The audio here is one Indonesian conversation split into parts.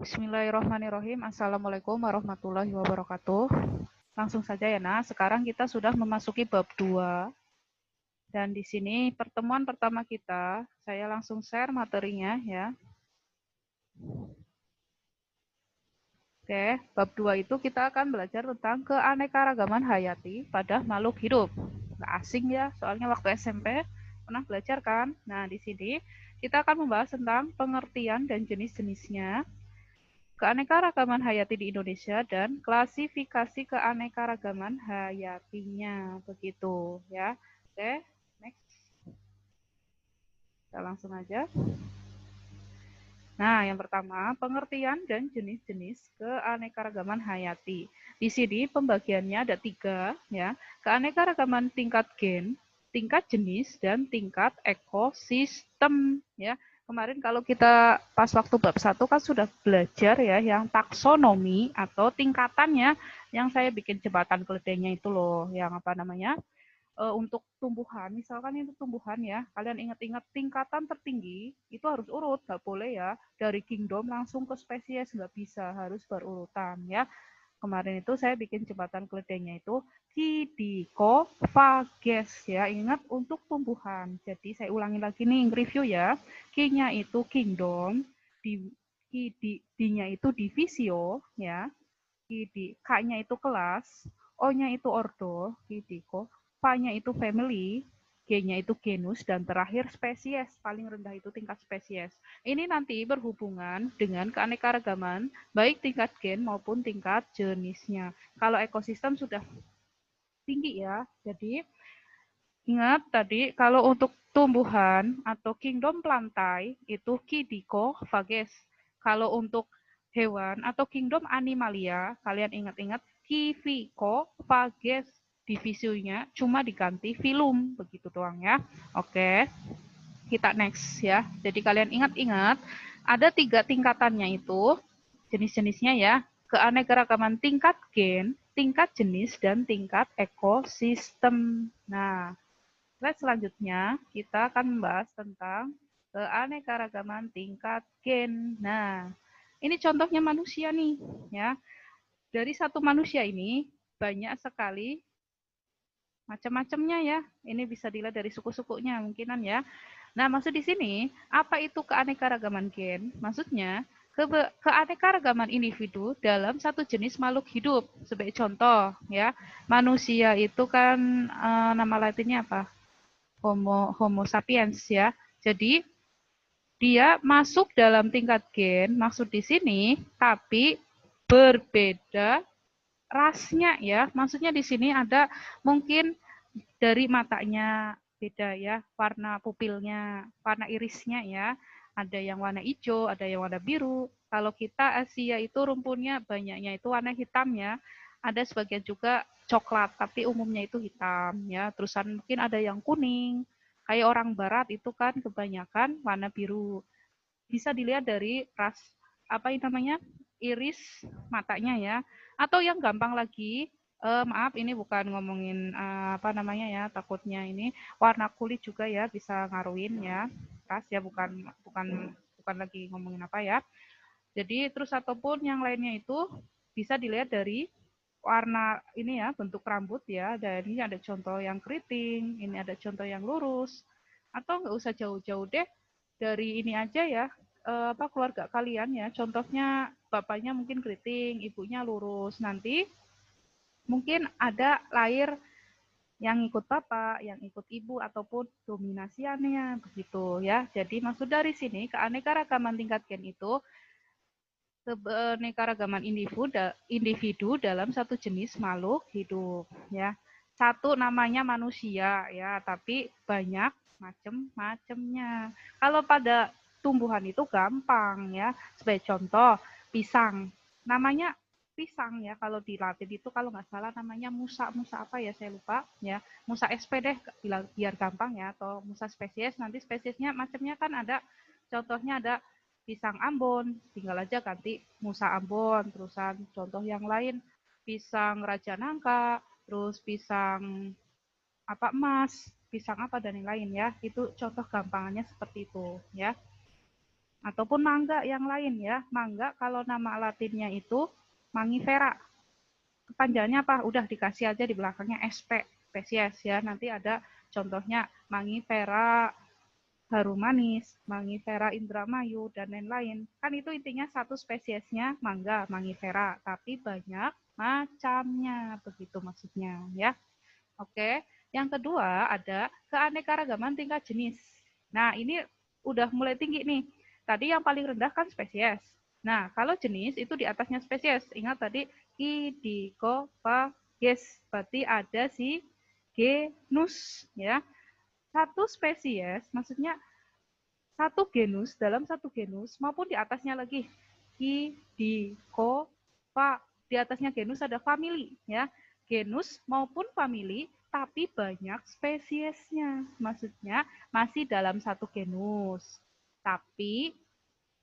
Bismillahirrahmanirrahim. Assalamualaikum warahmatullahi wabarakatuh. Langsung saja ya, Nah. Sekarang kita sudah memasuki bab 2. Dan di sini pertemuan pertama kita, saya langsung share materinya ya. Oke, bab 2 itu kita akan belajar tentang keanekaragaman hayati pada makhluk hidup. Nggak asing ya, soalnya waktu SMP pernah belajar kan. Nah, di sini kita akan membahas tentang pengertian dan jenis-jenisnya, keanekaragaman hayati di Indonesia dan klasifikasi keanekaragaman hayatinya, begitu ya. Oke, next. Kita langsung aja. Nah, yang pertama, pengertian dan jenis-jenis keanekaragaman hayati. Di sini pembagiannya ada 3 ya. Keanekaragaman tingkat gen, tingkat jenis, dan tingkat ekosistem ya. Kemarin kalau kita pas waktu bab 1 kan sudah belajar ya yang taksonomi atau tingkatannya, yang saya bikin jembatan keledainya itu loh, yang apa namanya? Untuk tumbuhan, misalkan itu tumbuhan ya, kalian ingat-ingat tingkatan tertinggi itu harus urut, nggak boleh ya dari kingdom langsung ke spesies, nggak bisa, harus berurutan ya. Kemarin itu saya bikin jembatan keledainya itu Kidikofages ya, ingat untuk tumbuhan. Jadi saya ulangi lagi nih review ya. Q-nya itu kingdom, D-nya itu divisio ya, K-nya itu kelas, O-nya itu ordo, Kidiko, P-nya itu family, G-nya itu genus, dan terakhir spesies. Paling rendah itu tingkat spesies. Ini nanti berhubungan dengan keanekaragaman, baik tingkat gen maupun tingkat jenisnya. Kalau ekosistem sudah tinggi ya, jadi ingat tadi kalau untuk tumbuhan atau kingdom plantae itu Kidikofages. Kalau untuk hewan atau kingdom animalia, kalian ingat-ingat Kivikofages. Divisinya cuma diganti filum, begitu doang ya. Oke, kita next ya. Jadi kalian ingat-ingat ada 3 tingkatannya itu, jenis-jenisnya ya. Keanekaragaman tingkat gen, tingkat jenis, dan tingkat ekosistem. Nah, slide selanjutnya kita akan membahas tentang keanekaragaman tingkat gen. Nah, ini contohnya manusia nih, ya. Dari satu manusia ini banyak sekali macam-macamnya ya. Ini bisa dilihat dari suku-sukunya mungkinan ya. Nah, maksud di sini apa itu keanekaragaman gen? Maksudnya keanekaragaman individu dalam satu jenis makhluk hidup. Sebagai contoh ya, manusia itu kan nama latinnya apa? Homo sapiens ya. Jadi dia masuk dalam tingkat gen, maksud di sini, tapi berbeda rasnya ya. Maksudnya di sini ada mungkin dari matanya beda ya, warna pupilnya, warna irisnya ya. Ada yang warna hijau, ada yang warna biru. Kalau kita Asia itu rumputnya banyaknya itu warna hitam ya. Ada sebagian juga coklat, tapi umumnya itu hitam ya. Terusan mungkin ada yang kuning. Kayak orang barat itu kan kebanyakan warna biru. Bisa dilihat dari ras apa ini namanya? Iris matanya ya. Atau yang gampang lagi, maaf ini bukan ngomongin apa namanya ya, takutnya ini warna kulit juga ya bisa ngaruhin ya. Ras ya, bukan bukan bukan lagi ngomongin apa ya. Jadi terus ataupun yang lainnya itu bisa dilihat dari warna ini ya, bentuk rambut ya. Dan ini ada contoh yang keriting, ini ada contoh yang lurus. Atau nggak usah jauh-jauh deh, dari ini aja ya, apa keluarga kalian ya. Contohnya bapaknya mungkin keriting, ibunya lurus. Nanti mungkin ada lahir yang ikut bapak, yang ikut ibu, ataupun dominasiannya begitu ya. Jadi maksud dari sini keanekaragaman tingkat gen itu keanekaragaman individu dalam satu jenis makhluk hidup ya. Satu namanya manusia ya, tapi banyak macam-macamnya. Kalau pada tumbuhan itu gampang ya. Sebagai contoh, pisang. Namanya pisang ya, kalau di Latin itu kalau nggak salah namanya musa musa apa ya, saya lupa ya. Musa sp deh biar gampang ya, atau musa spesies. Nanti spesiesnya macamnya kan ada, contohnya ada pisang Ambon, tinggal aja ganti Musa Ambon. Terusan contoh yang lain, pisang Raja Nangka, terus pisang apa emas, pisang apa dan yang lain ya. Itu contoh gampangannya seperti itu ya. Ataupun mangga yang lain ya. Mangga kalau nama latinnya itu Mangifera. Kepanjangannya apa? Udah dikasih aja di belakangnya SP, spesies ya. Nanti ada contohnya Mangifera harum manis, Mangifera indramayu, dan lain-lain. Kan itu intinya satu spesiesnya mangga, Mangifera, tapi banyak macamnya, begitu maksudnya ya. Oke, yang kedua ada keanekaragaman tingkat jenis. Nah, ini udah mulai tinggi nih. Tadi yang paling rendah kan spesies. Nah, kalau jenis itu di atasnya spesies. Ingat tadi Kidikopages, berarti ada si genus ya. Satu spesies, maksudnya satu genus dalam satu genus maupun di atasnya lagi Kidikopa, di atasnya genus ada famili ya, genus maupun famili tapi banyak spesiesnya, maksudnya masih dalam satu genus tapi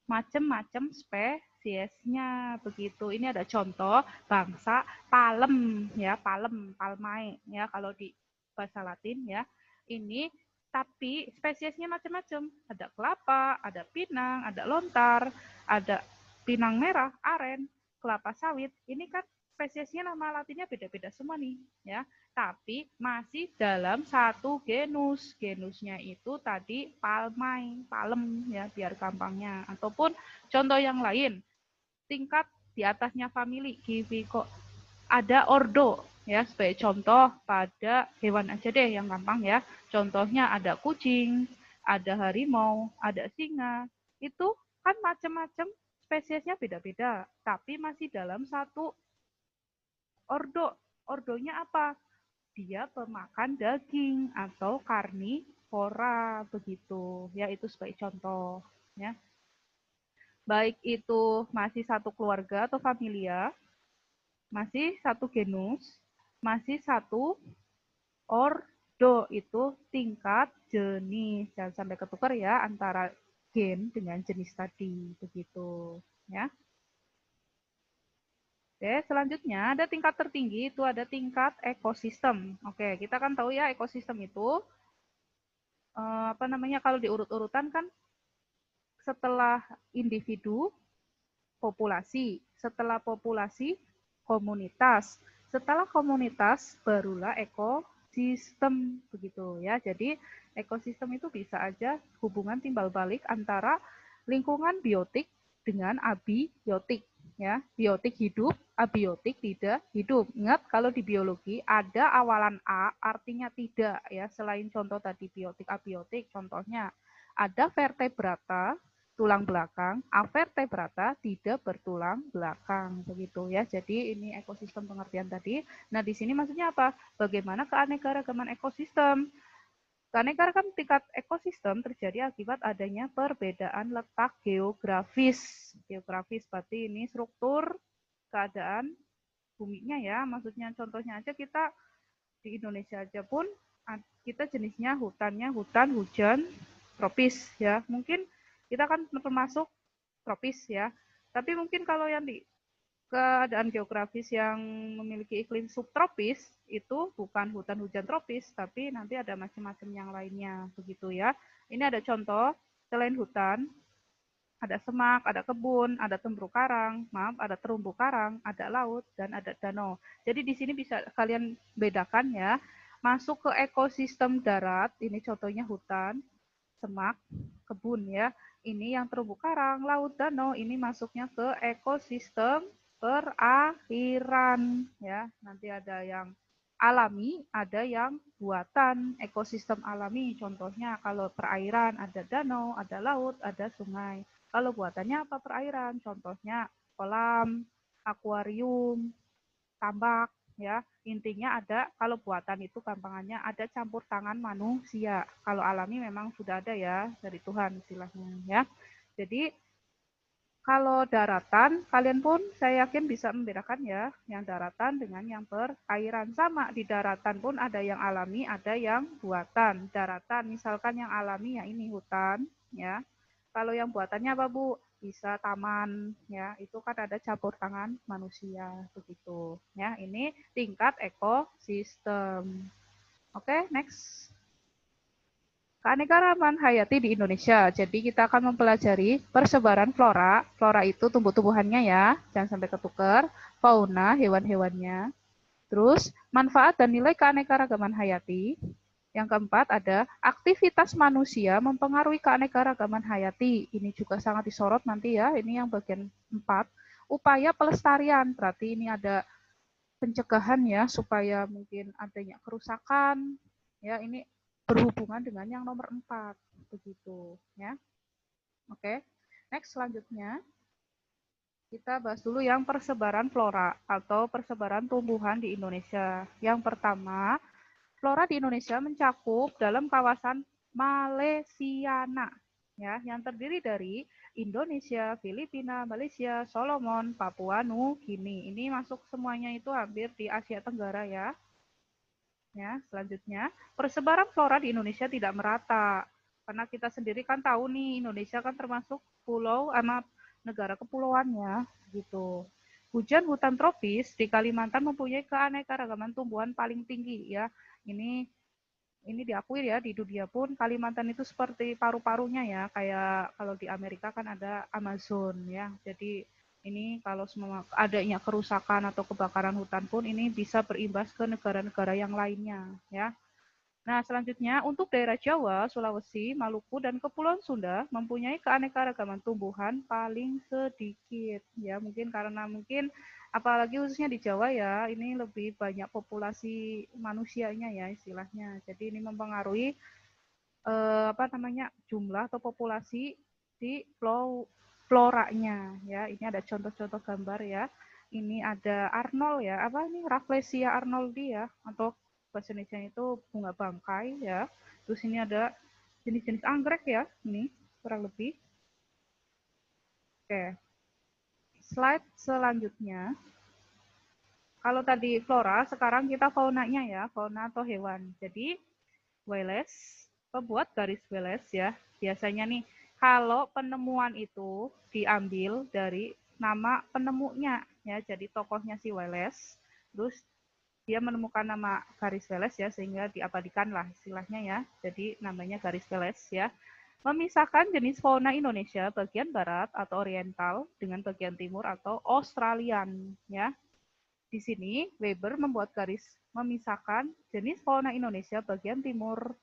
macam-macam spesiesnya begitu. Ini ada contoh bangsa palem ya, palmae ya kalau di bahasa Latin ya. Ini tapi spesiesnya macam-macam. Ada kelapa, ada pinang, ada lontar, ada pinang merah, aren, kelapa sawit. Ini kan spesiesnya nama latinnya beda-beda semua nih ya. Tapi masih dalam satu genus. Genusnya itu tadi palmae, palem ya biar gampangnya. Ataupun contoh yang lain, tingkat di atasnya famili, kok ada ordo ya, sebagai contoh pada hewan aja deh yang gampang ya. Contohnya ada kucing, ada harimau, ada singa. Itu kan macam-macam spesiesnya beda-beda, tapi masih dalam satu ordo. Ordonya apa? Dia pemakan daging atau karnivora begitu. Ya itu sebagai contoh ya. Baik itu masih satu keluarga atau familia, masih satu genus, masih satu ordo, itu tingkat jenis. Jangan sampai ketukar ya antara gen dengan jenis tadi begitu ya. Oke, selanjutnya ada tingkat tertinggi, itu ada tingkat ekosistem. Oke, kita kan tahu ya ekosistem itu apa namanya, kalau diurut-urutan kan setelah individu populasi, setelah populasi komunitas, setelah komunitas barulah ekosistem begitu ya. Jadi ekosistem itu bisa aja hubungan timbal balik antara lingkungan biotik dengan abiotik ya. Biotik hidup, abiotik tidak hidup. Ingat kalau di biologi ada awalan A artinya tidak ya. Selain contoh tadi biotik abiotik, contohnya ada vertebrata tulang belakang, avertebrata tidak bertulang belakang begitu ya. Jadi ini ekosistem pengertian tadi. Nah, di sini maksudnya apa? Bagaimana keanekaragaman ekosistem? Keanekaragaman tingkat ekosistem terjadi akibat adanya perbedaan letak geografis. Geografis berarti ini struktur keadaan buminya ya. Maksudnya contohnya aja kita di Indonesia aja pun kita jenisnya hutannya hutan hujan tropis ya. Mungkin kita kan termasuk tropis ya. Tapi mungkin kalau yang di keadaan geografis yang memiliki iklim subtropis itu bukan hutan hujan tropis, tapi nanti ada macam-macam yang lainnya begitu ya. Ini ada contoh selain hutan, ada semak, ada kebun, ada terumbu karang, ada terumbu karang, ada laut, dan ada danau. Jadi di sini bisa kalian bedakan ya. Masuk ke ekosistem darat, ini contohnya hutan, semak, kebun ya. Ini yang terumbu karang, laut, danau, ini masuknya ke ekosistem perairan ya. Nanti ada yang alami, ada yang buatan. Ekosistem alami contohnya kalau perairan ada danau, ada laut, ada sungai. Kalau buatannya apa perairan? Contohnya kolam, akuarium, tambak ya. Intinya ada, kalau buatan itu gampangannya ada campur tangan manusia. Kalau alami memang sudah ada ya dari Tuhan istilahnya ya. Jadi kalau daratan, kalian pun saya yakin bisa membedakan ya, yang daratan dengan yang perairan. Sama, di daratan pun ada yang alami, ada yang buatan. Daratan, misalkan yang alami ya ini hutan, ya. Kalau yang buatannya apa Bu? Bisa taman, ya. Itu kan ada campur tangan manusia, begitu. Ya, ini tingkat ekosistem. Oke, next. keanekaragaman hayati di Indonesia. Jadi kita akan mempelajari persebaran flora. Flora itu tumbuh-tumbuhannya ya, jangan sampai ketukar. Fauna, hewan-hewannya. Terus manfaat dan nilai keanekaragaman hayati. Yang keempat ada aktivitas manusia mempengaruhi keanekaragaman hayati. Ini juga sangat disorot nanti ya. Ini yang bagian 4. Upaya pelestarian. Berarti ini ada pencegahan ya supaya mungkin adanya kerusakan. Ya, ini berhubungan dengan yang nomor 4 begitu ya. Oke. Next selanjutnya kita bahas dulu yang persebaran flora atau persebaran tumbuhan di Indonesia. Yang pertama, flora di Indonesia mencakup dalam kawasan Malaysiana, ya, yang terdiri dari Indonesia, Filipina, Malaysia, Solomon, Papua New Guinea. Ini masuk semuanya itu hampir di Asia Tenggara ya. Ya, selanjutnya, persebaran flora di Indonesia tidak merata. Karena kita sendiri kan tahu nih, Indonesia kan termasuk pulau sama negara kepulauannya gitu. Hujan hutan tropis di Kalimantan mempunyai keanekaragaman tumbuhan paling tinggi ya. Ini diakui ya di dunia pun Kalimantan itu seperti paru-parunya ya, kayak kalau di Amerika kan ada Amazon ya. Jadi ini kalau semua adanya kerusakan atau kebakaran hutan pun ini bisa berimbas ke negara-negara yang lainnya ya. Nah, selanjutnya untuk daerah Jawa, Sulawesi, Maluku, dan Kepulauan Sunda mempunyai keanekaragaman tumbuhan paling sedikit. Ya, mungkin karena apalagi khususnya di Jawa ya, ini lebih banyak populasi manusianya ya istilahnya. Jadi ini mempengaruhi jumlah atau populasi di floranya ya. Ini ada contoh-contoh gambar ya. Ini ada Arnold ya, Rafflesia arnoldi ya, atau bahasa Indonesia itu bunga bangkai ya. Terus ini ada jenis-jenis anggrek ya, ini kurang lebih. Oke, slide selanjutnya. Kalau tadi flora, sekarang kita faunanya ya, fauna atau hewan. Jadi Wallace, pembuat garis Wallace ya, biasanya nih kalau penemuan itu diambil dari nama penemunya ya, jadi tokohnya si Wallace, terus dia menemukan nama garis Wallace ya, sehingga diabadikan lah istilahnya ya, jadi namanya garis Wallace ya. Memisahkan jenis fauna Indonesia bagian barat atau oriental dengan bagian timur atau Australian ya. Di sini Weber membuat garis memisahkan jenis fauna Indonesia bagian timur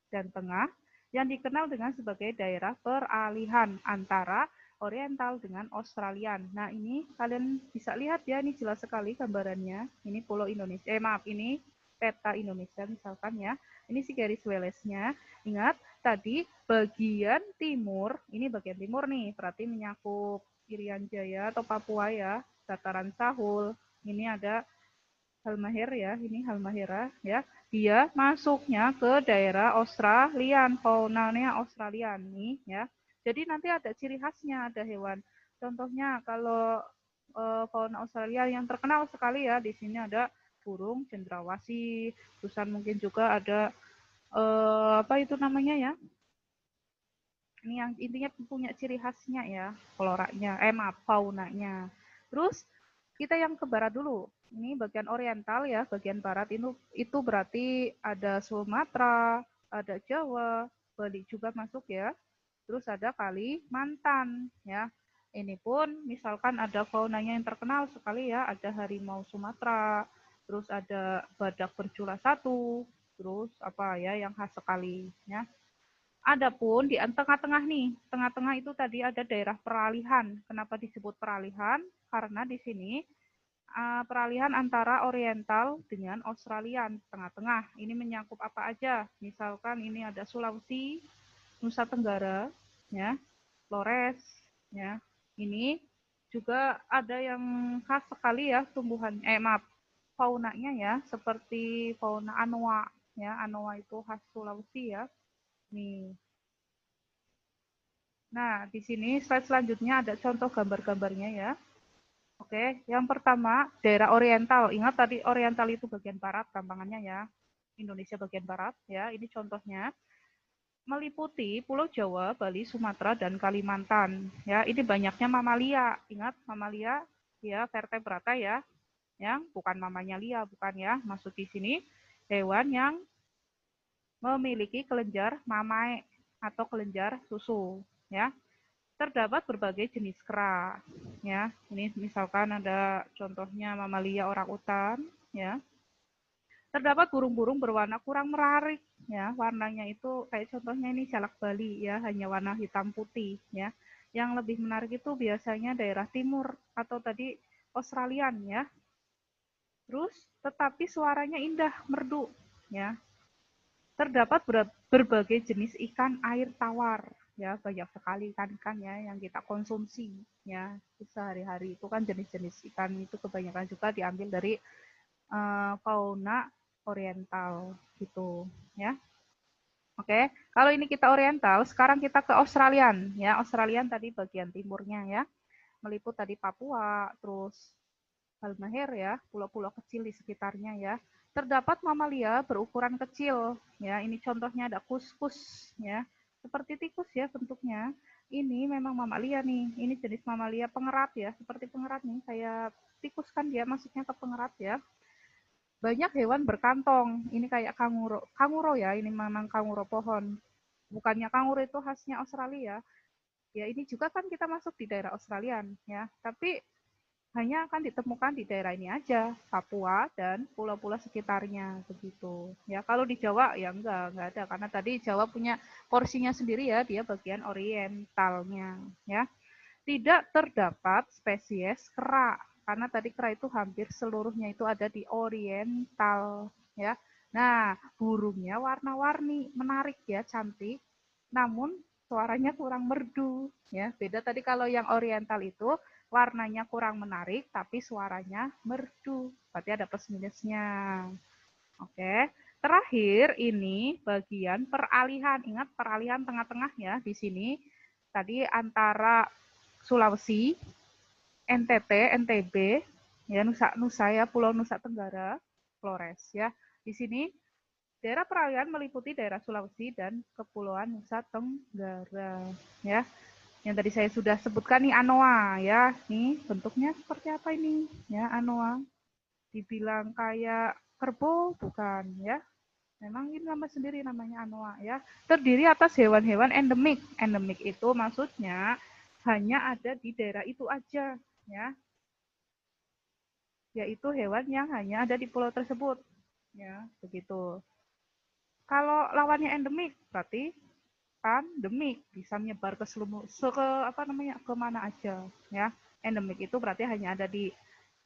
dan tengah yang dikenal dengan sebagai daerah peralihan antara oriental dengan Australian. Nah, ini kalian bisa lihat ya, ini jelas sekali gambarannya. Ini pulau Indonesia, ini peta Indonesia misalkan ya. Ini si garis Wallace-nya. Ingat, tadi bagian timur, ini bagian timur nih, berarti menyakup Irian Jaya atau Papua ya, dataran Sahul. Ini ada Halmahera ya, ini Halmahera ya. Dia masuknya ke daerah Australian, faunanya Australian nih ya. Jadi nanti ada ciri khasnya, ada hewan. Contohnya kalau fauna Australia yang terkenal sekali ya, di sini ada burung cendrawasih, terusan mungkin juga ada apa itu namanya ya? Ini yang intinya punya ciri khasnya ya, floranya, faunanya. Terus kita yang ke barat dulu. Ini bagian oriental ya, bagian barat itu berarti ada Sumatera, ada Jawa, Bali juga masuk ya. Terus ada Kalimantan ya. Ini pun misalkan ada faunanya yang terkenal sekali ya, ada harimau Sumatera, terus ada badak bercula satu, terus apa ya yang khas sekali ya. Adapun di tengah-tengah nih, tengah-tengah itu tadi ada daerah peralihan. Kenapa disebut peralihan? Karena di sini peralihan antara oriental dengan Australian, tengah-tengah. Ini menyangkut apa aja? Misalkan ini ada Sulawesi, Nusa Tenggara, ya, Flores, ya. Ini juga ada yang khas sekali ya tumbuhan, faunanya ya, seperti fauna anoa, ya. Anoa itu khas Sulawesi ya. Nih. Nah, di sini slide selanjutnya ada contoh gambar-gambarnya ya. Oke, yang pertama daerah oriental. Ingat tadi oriental itu bagian barat, gampangannya ya. Indonesia bagian barat ya. Ini contohnya meliputi Pulau Jawa, Bali, Sumatera, dan Kalimantan. Ya, ini banyaknya mamalia. Ingat mamalia ya, vertebrata ya. Yang bukan mamanya lia, bukan ya. Maksud di sini hewan yang memiliki kelenjar mamae atau kelenjar susu, ya. Terdapat berbagai jenis kera, ya. Ini misalkan ada contohnya mamalia orangutan, ya. Terdapat burung-burung berwarna kurang menarik, ya. Warnanya itu kayak contohnya ini jalak Bali, ya, hanya warna hitam putih, ya. Yang lebih menarik itu biasanya daerah timur atau tadi Australian, ya. Terus, tetapi suaranya indah, merdu, ya. Terdapat berbagai jenis ikan air tawar, ya, banyak sekali ikan-ikan ya yang kita konsumsi, ya, sehari-hari itu kan jenis-jenis ikan itu kebanyakan juga diambil dari fauna oriental gitu, ya. Oke, kalau ini kita oriental, sekarang kita ke Australian, ya. Australian tadi bagian timurnya, ya, meliput tadi Papua, terus Halmahera, ya, pulau-pulau kecil di sekitarnya, ya. Terdapat mamalia berukuran kecil, ya. Ini contohnya ada kuskus, ya, seperti tikus ya bentuknya. Ini memang mamalia nih. Ini jenis mamalia pengerat ya, seperti pengerat nih, kayak tikus kan dia masuknya ke pengerat ya. Banyak hewan berkantong. Ini kayak kanguru, kanguru ya. Ini memang kanguru pohon. Bukannya kanguru itu khasnya Australia. Ya ini juga kan kita masuk di daerah Australian ya. Tapi hanya akan ditemukan di daerah ini aja, Papua dan pulau-pulau sekitarnya begitu. Ya, kalau di Jawa ya enggak ada karena tadi Jawa punya porsinya sendiri ya, dia bagian orientalnya ya. Tidak terdapat spesies kera karena tadi kera itu hampir seluruhnya itu ada di oriental ya. Nah, burungnya warna-warni, menarik ya, cantik. Namun suaranya kurang merdu ya. Beda tadi kalau yang oriental itu warnanya kurang menarik tapi suaranya merdu. Berarti ada plus minusnya. Oke. Terakhir ini bagian peralihan. Ingat peralihan tengah-tengah ya di sini. Tadi antara Sulawesi, NTT, NTB, ya Nusa ya, Pulau Nusa Tenggara, Flores ya. Di sini daerah peralihan meliputi daerah Sulawesi dan Kepulauan Nusa Tenggara ya. Yang tadi saya sudah sebutkan nih anoa ya. Nih bentuknya seperti apa ini? Ya, anoa. Dibilang kayak kerbau bukan ya. Memang ini nama sendiri namanya anoa ya. Terdiri atas hewan-hewan endemik. Endemik itu maksudnya hanya ada di daerah itu aja ya. Yaitu hewan yang hanya ada di pulau tersebut. Ya, begitu. Kalau lawannya endemik berarti pandemik bisa menyebar ke seluruh ke mana aja ya. Endemik itu berarti hanya ada di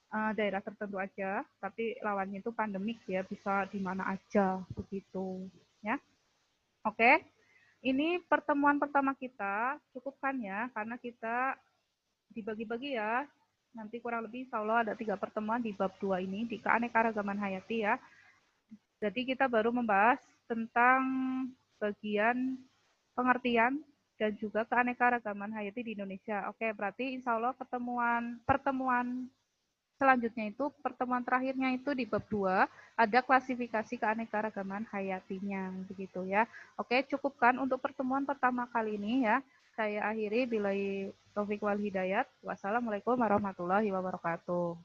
daerah tertentu aja, tapi lawannya itu pandemik ya, bisa di mana aja begitu ya. Oke. Ini pertemuan pertama kita, cukupkan ya karena kita dibagi-bagi ya. Nanti kurang lebih insya Allah ada 3 pertemuan di bab 2 ini di keanekaragaman hayati ya. Jadi kita baru membahas tentang bagian pengertian dan juga keanekaragaman hayati di Indonesia. Oke, berarti insya Allah pertemuan selanjutnya itu, pertemuan terakhirnya itu di bab 2, ada klasifikasi keanekaragaman hayatinya, begitu ya. Oke, cukupkan untuk pertemuan pertama kali ini ya. Saya akhiri, billahi taufik wal hidayat. Wassalamualaikum warahmatullahi wabarakatuh.